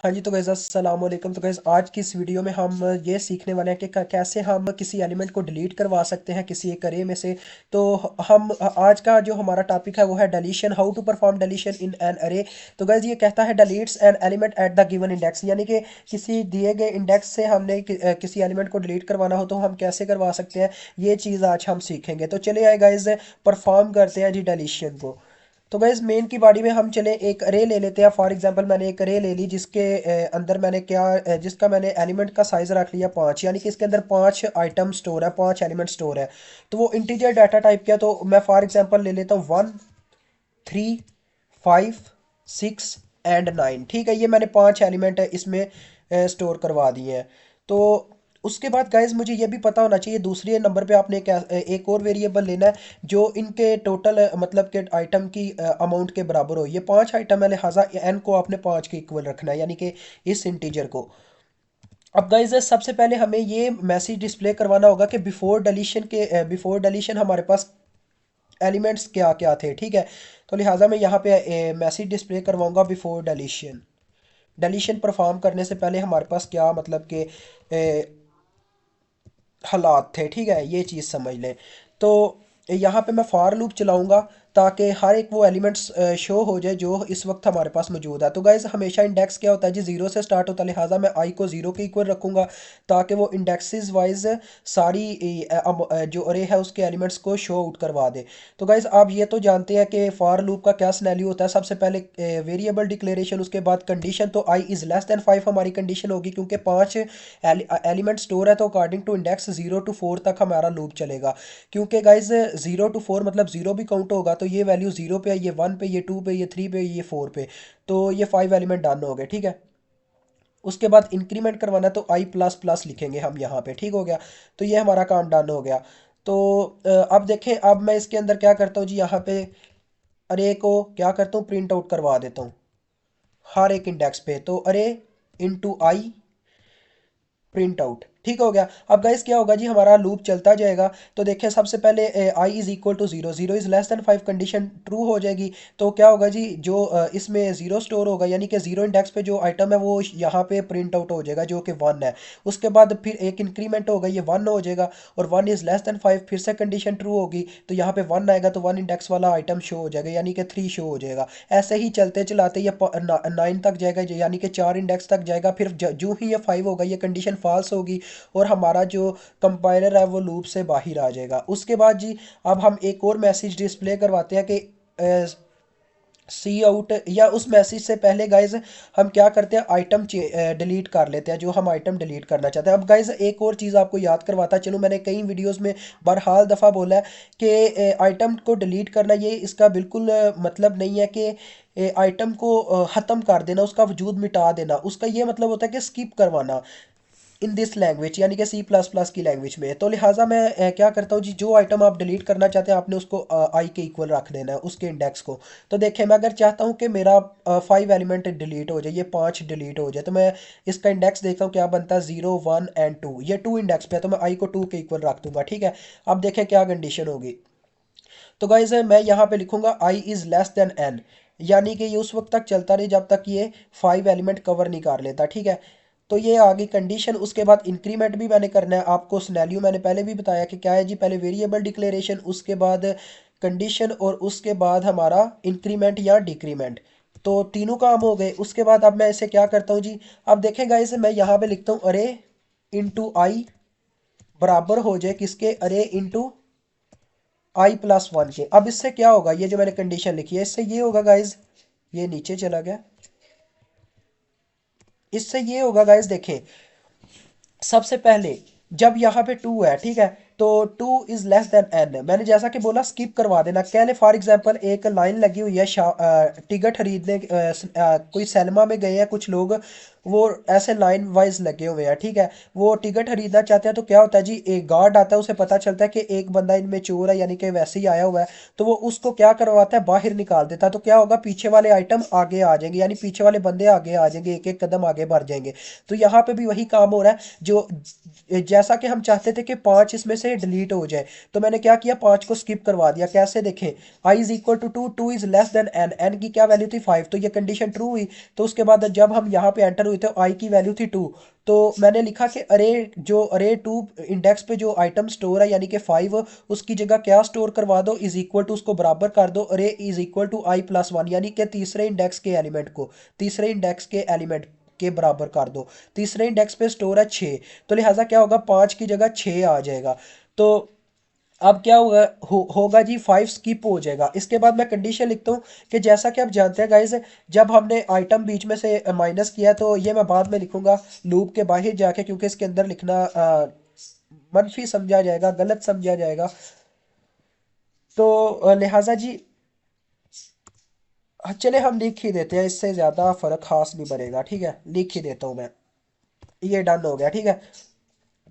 हाँ जी, तो गाइज़ अस्सलाम वालेकुम। तो गाइज़ आज की इस वीडियो में हम ये सीखने वाले हैं कि कैसे हम किसी एलिमेंट को डिलीट करवा सकते हैं किसी एक अरे में से। तो हम आज का जो हमारा टॉपिक है वो है deletion, how to perform deletion in an array. तो गाइज़ ये कहता है deletes an element at the given index, यानी कि किसी दिए गए इंडेक्स से हमने किसी एलिमेंट को डिलीट करवाना हो तो हम कैसे करवा सकते हैं, ये चीज़ आज हम सीखेंगे। तो चलिए आए गाइज़ परफॉर्म करते हैं जी डिलीशन को। तो गाइज मेन की बॉडी में हम चले एक अरे ले लेते हैं। फॉर एग्जांपल मैंने एक अरे ले ली जिसके अंदर मैंने जिसका मैंने एलिमेंट का साइज रख लिया 5, यानी कि इसके अंदर 5 आइटम स्टोर है, 5 एलिमेंट स्टोर है। तो वो इंटीजर डाटा टाइप किया, तो मैं फॉर एग्जांपल ले लेता हूँ 1, 3, 5, 6 एंड 9। ठीक है, ये मैंने 5 एलिमेंट इसमें स्टोर करवा दिए हैं। तो उसके बाद गाइज मुझे ये भी पता होना चाहिए दूसरे नंबर पे आपने क्या एक और वेरिएबल लेना है जो इनके टोटल मतलब के आइटम की अमाउंट के बराबर हो। ये 5 आइटम है, लिहाजा एन को आपने 5 के इक्वल रखना है, यानी कि इस इंटीजर को। अब गाइज सबसे पहले हमें ये मैसेज डिस्प्ले करवाना होगा कि बिफोर डिलीशन हमारे पास एलिमेंट्स क्या क्या थे। ठीक है, तो लिहाजा मैं यहाँ पे मैसेज डिस्प्ले करवाऊंगा बिफोर डिलीशन। डिलीशन परफॉर्म करने से पहले हमारे पास क्या मतलब के हालात थे। ठीक है, ये चीज़ समझ लें। तो यहाँ पे मैं फॉर लूप चलाऊंगा ताकि हर एक वो एलिमेंट्स शो हो जाए जो इस वक्त हमारे पास मौजूद है। तो गाइज हमेशा इंडेक्स क्या होता है जी, जीरो से स्टार्ट होता है, लिहाजा मैं आई को जीरो के इक्वल रखूंगा ताकि वो इंडेक्सेस वाइज सारी जो अरे है उसके एलिमेंट्स को शो आउट करवा दे। तो गाइज आप ये तो जानते हैं कि फॉर लूप का क्या सिनेरियो होता है। सबसे पहले वेरिएबल डिक्लेरेशन, उसके बाद कंडीशन। तो आई इज़ लेस देन 5 हमारी कंडीशन होगी, क्योंकि 5 एलिमेंट स्टोर है, तो अकॉर्डिंग टू इंडेक्स 0 to 4 तक हमारा लूप चलेगा। क्योंकि गाइज 0 to 4 मतलब जीरो भी काउंट होगा, तो ये वैल्यू जीरो पे है, ये वन पे, ये टू पे, ये थ्री पे, ये फोर पे। तो ये 5 एलिमेंट डन हो गए। ठीक है, उसके बाद इंक्रीमेंट करवाना है तो आई प्लस प्लस लिखेंगे हम यहाँ पे। ठीक हो गया, तो ये हमारा काम डन हो गया। तो अब देखें, अब मैं इसके अंदर क्या करता हूँ जी, यहाँ पे अरे को क्या करता हूँ, प्रिंट आउट करवा देता हूँ हर एक इंडेक्स पे। तो अरे इंटू आई प्रिंट आउट। ठीक हो गया। अब गाइस क्या होगा जी, हमारा लूप चलता जाएगा। तो देखिए सबसे पहले I is equal to zero, zero is less than 5 condition true हो जाएगी। तो क्या होगा जी, जो इसमें जीरो स्टोर होगा, यानी कि जीरो इंडेक्स पे जो आइटम है वो यहाँ पे प्रिंट आउट हो जाएगा जो कि वन है। उसके बाद फिर एक इंक्रीमेंट होगा, ये वन हो जाएगा, और वन इज लेस देन 5, फिर से कंडीशन ट्रू होगी, तो यहाँ पे वन आएगा, तो वन इंडेक्स वाला आइटम शो हो जाएगा, यानी कि 3 शो हो जाएगा। ऐसे ही चलते चलाते ये 9 तक जाएगा, यानी कि 4 इंडेक्स तक जाएगा। फिर जो ही ये 5 होगा, ये कंडीशन फॉल्स होगी और हमारा जो कंपाइलर है वो लूप से बाहर आ जाएगा। उसके बाद जी अब हम एक और मैसेज डिस्प्ले करवाते हैं कि सी आउट, या उस मैसेज से पहले गाइज हम क्या करते हैं, आइटम डिलीट कर लेते हैं जो हम आइटम डिलीट करना चाहते हैं। अब गाइज एक और चीज़ आपको याद करवाता चलूँ, मैंने कई वीडियोस में बहरहाल दफ़ा बोला है कि आइटम को डिलीट करना ये इसका बिल्कुल मतलब नहीं है कि आइटम को ख़त्म कर देना, उसका वजूद मिटा देना। उसका ये मतलब होता है कि स्किप करवाना इन दिस लैंग्वेज, यानी कि सी प्लस प्लस की लैंग्वेज में। तो लिहाजा मैं क्या करता हूँ जी, जो आइटम आप डिलीट करना चाहते हैं आपने उसको आई के इक्वल रख देना है, उसके इंडेक्स को। तो देखिए मैं अगर चाहता हूँ कि मेरा 5 एलिमेंट डिलीट हो जाए, ये 5 डिलीट हो जाए, तो मैं इसका इंडेक्स देखता हूँ क्या बनता है, 0, 1 एंड 2। ये 2 इंडेक्स पे है, तो मैं आई को 2 के इक्वल रख दूंगा। ठीक है, अब देखें क्या कंडीशन होगी। तो गाइज मैं यहाँ पे लिखूंगा I is less than N, यानी कि ये उस वक्त तक चलता रहे जब तक ये 5 एलिमेंट कवर नहीं कर लेता। ठीक है, तो ये आ गई कंडीशन। उसके बाद इंक्रीमेंट भी मैंने करना है। आपको सिनेरियो मैंने पहले भी बताया कि क्या है जी, पहले वेरिएबल डिक्लेरेशन, उसके बाद कंडीशन, और उसके बाद हमारा इंक्रीमेंट या डिक्रीमेंट। तो तीनों काम हो गए। उसके बाद अब मैं इसे क्या करता हूँ जी, अब देखेगा इसे मैं यहाँ पे लिखता हूँ अरे इंटू आई बराबर हो जाए किसके, अरे इंटू आई प्लस वन के। अब इससे क्या होगा, ये जो मैंने कंडीशन लिखी है इससे ये होगा गाइज, ये नीचे चला गया, इससे ये होगा गाइज देखें, सबसे पहले जब यहाँ पे टू है, ठीक है, तो two is less than n, मैंने जैसा कि बोला स्किप करवा देना। कह ले फॉर एग्जांपल एक लाइन लगी हुई है, टिकट खरीदने कोई सिनेमा में गए हैं कुछ लोग, वो ऐसे लाइन वाइज लगे हुए हैं। ठीक है, वो टिकट खरीदना चाहते हैं, तो क्या होता है जी, एक गार्ड आता है, उसे पता चलता है कि एक बंदा इनमें चोर है, यानी कि वैसे ही आया हुआ है, तो वो उसको क्या करवाता है, बाहर निकाल देता है। तो क्या होगा, पीछे वाले आइटम आगे आ जाएंगे, यानी पीछे वाले बंदे आगे आ जाएंगे, एक एक कदम आगे बढ़ जाएंगे। तो यहाँ पे भी वही काम हो रहा है, जो जैसा कि हम चाहते थे कि 5 इसमें से सारे डिलीट हो जाए। तो मैंने क्या किया, 5 को स्किप करवा दिया। कैसे देखें, I is equal to 2, 2 is less than N, N की क्या वैल्यू थी 5, तो ये कंडीशन ट्रू हुई। तो उसके बाद जब हम यहाँ पे एंटर हुए थे आई की वैल्यू थी 2, तो मैंने लिखा कि अरे 2 इंडेक्स पे जो आइटम स्टोर है यानी कि 5, उसकी जगह क्या स्टोर करवा दो, इज इक्वल टू, उसको बराबर कर दो अरे इज इक्वल टू i+1, यानी कि तीसरे इंडेक्स के एलिमेंट को तीसरे इंडेक्स के एलिमेंट के बराबर कर दो। तीसरे इंडेक्स पे स्टोर है 6, तो लिहाजा क्या होगा, 5 की जगह 6 आ जाएगा। तो अब क्या होगा, होगा जी 5 स्किप हो जाएगा। इसके बाद मैं कंडीशन लिखता हूँ कि जैसा कि आप जानते हैं गाइस, जब हमने आइटम बीच में से माइनस किया, तो ये मैं बाद में लिखूंगा लूप के बाहर जाके, क्योंकि इसके अंदर लिखना मनफी समझा जाएगा, गलत समझा जाएगा। तो लिहाजा जी चले हम लिख ही देते हैं, इससे ज़्यादा फर्क खास नहीं पड़ेगा। ठीक है, लिख ही देता हूँ मैं, ये डन हो गया। ठीक है,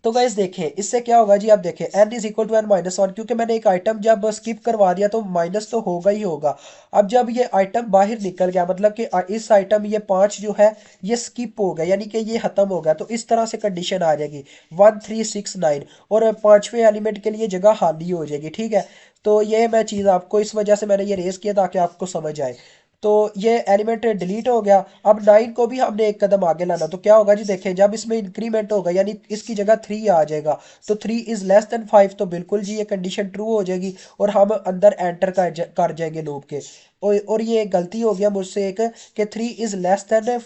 तो गाइस देखें इससे क्या होगा जी, आप देखें n is equal to n-1, क्योंकि मैंने एक आइटम जब स्किप करवा दिया तो माइनस तो होगा ही होगा। अब जब ये आइटम बाहर निकल गया, मतलब कि इस आइटम ये 5 जो है ये स्किप हो गया, यानी कि ये खत्म हो गया, तो इस तरह से कंडीशन आ जाएगी 1 3 6 9, और पांचवें एलिमेंट के लिए जगह खाली हो जाएगी। ठीक है, तो ये मैं चीज़ आपको इस वजह से मैंने ये रेस किया ताकि आपको समझ आए। तो ये एलिमेंट डिलीट हो गया। अब 9 को भी हमने एक कदम आगे लाना, तो क्या होगा जी, देखें जब इसमें इंक्रीमेंट होगा यानी इसकी जगह 3 आ जाएगा, तो 3 इज लेस देन 5, तो बिल्कुल जी ये कंडीशन ट्रू हो जाएगी और हम अंदर एंटर कर जाएंगे लूप के। और ये गलती हो गया मुझसे एक, कि 3 इज लेस देन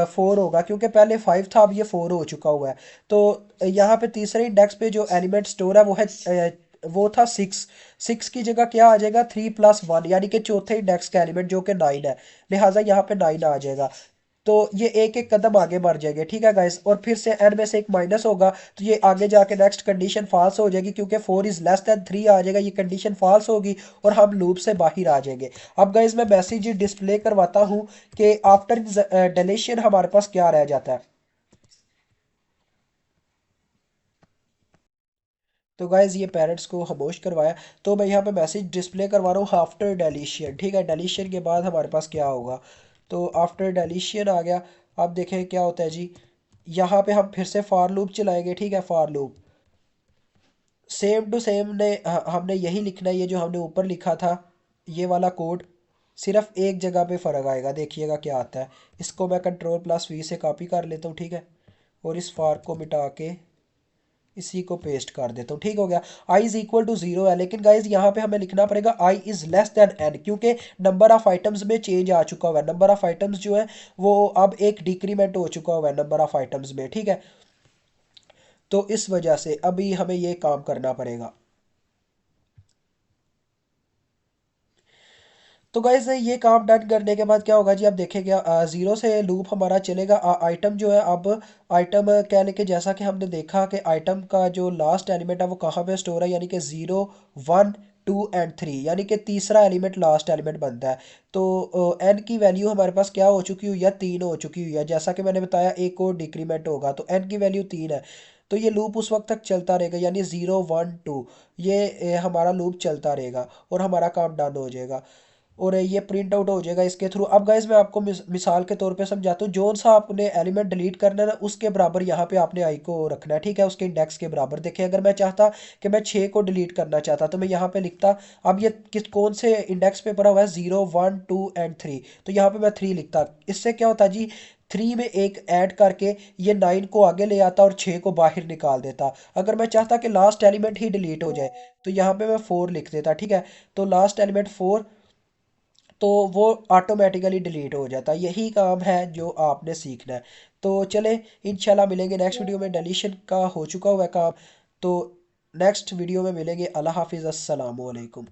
4 होगा, क्योंकि पहले 5 था अब ये 4 हो चुका हुआ है। तो यहाँ पे तीसरे इंडेक्स पे जो एलिमेंट स्टोर है वो था 6। 6 की जगह क्या आ जाएगा, 3+1, यानी कि चौथे इंडेक्स का एलिमेंट जो कि 9 है, लिहाजा यहाँ पे 9 आ जाएगा। तो ये एक एक कदम आगे बढ़ जाएंगे। ठीक है गाइस, और फिर से एन में से एक माइनस होगा, तो ये आगे जाके नेक्स्ट कंडीशन फॉल्स हो जाएगी, क्योंकि 4 इज लेस देन 3 आ जाएगा, ये कंडीशन फॉल्स होगी और हम लूप से बाहर आ जाएंगे। अब गाइस मैं मैसेज डिस्प्ले करवाता हूँ कि आफ्टर डिलीशन हमारे पास क्या रह जाता है। तो गाइज ये पेरेंट्स को खामोश करवाया, तो मैं यहाँ पे मैसेज डिस्प्ले करवा रहा हूँ आफ्टर डेलीशियन। ठीक है, डेलीशियन के बाद हमारे पास क्या होगा, तो आफ्टर डेलीशियन आ गया। अब देखें क्या होता है जी, यहाँ पे हम फिर से फॉर लूप चलाएंगे। ठीक है, for loop same to same ने हमने यही लिखना है, ये जो हमने ऊपर लिखा था ये वाला कोड, सिर्फ एक जगह पे फ़र्क आएगा, देखिएगा क्या आता है। इसको मैं Ctrl+V से कॉपी कर लेता हूँ। ठीक है, और इस फॉर को मिटा के इसी को पेस्ट कर देता हूँ। ठीक हो गया, आई इज इक्वल टू 0 है, लेकिन गाइज यहाँ पे हमें लिखना पड़ेगा I is less than N, क्योंकि नंबर ऑफ आइटम्स में चेंज आ चुका हुआ है। नंबर ऑफ आइटम्स जो है वो अब एक डिक्रीमेंट हो चुका हुआ है नंबर ऑफ आइटम्स में। ठीक है, तो इस वजह से अभी हमें ये काम करना पड़ेगा। तो गाइज ये काम डन करने के बाद क्या होगा जी, आप देखेंगे 0 से लूप हमारा चलेगा। आइटम जो है अब आइटम क्या लेके, जैसा कि हमने देखा कि आइटम का जो लास्ट एलिमेंट है वो कहाँ पे स्टोर है, यानी कि 0 1 2 एंड 3, यानी कि तीसरा एलिमेंट लास्ट एलिमेंट बनता है। तो एन की वैल्यू हमारे पास क्या हो चुकी हुई है, 3 हो चुकी हुई है। जैसा कि मैंने बताया एक और डिक्रीमेंट होगा, तो एन की वैल्यू 3 है। तो ये लूप उस वक्त तक चलता रहेगा, यानी 0 1 2, ये हमारा लूप चलता रहेगा और हमारा काम डन हो जाएगा और ये प्रिंट आउट हो जाएगा इसके थ्रू। अब गाइज मैं आपको मिसाल के तौर पे समझाता हूँ, जोन सा आपने एलिमेंट डिलीट करना है ना, उसके बराबर यहाँ पे आपने आई को रखना है। ठीक है, उसके इंडेक्स के बराबर। देखिए अगर मैं चाहता कि मैं 6 को डिलीट करना चाहता तो मैं यहाँ पे लिखता, अब ये किस कौन से इंडेक्स पे पड़ा हुआ है, 0 1 2 एंड 3, तो यहाँ पे मैं 3 लिखता। इससे क्या होता जी, 3 में एक ऐड करके ये 9 को आगे ले आता और 6 को बाहर निकाल देता। अगर मैं चाहता कि लास्ट एलिमेंट ही डिलीट हो जाए तो यहाँ पे मैं 4 लिख देता। ठीक है, तो लास्ट एलिमेंट 4, तो वो ऑटोमेटिकली डिलीट हो जाता है। यही काम है जो आपने सीखना है। तो चले इंशाल्लाह मिलेंगे नेक्स्ट वीडियो में, डिलीशन का हो चुका हुआ है काम। तो नेक्स्ट वीडियो में मिलेंगे। अल्लाह हाफिज़, अस्सलाम वालेकुम।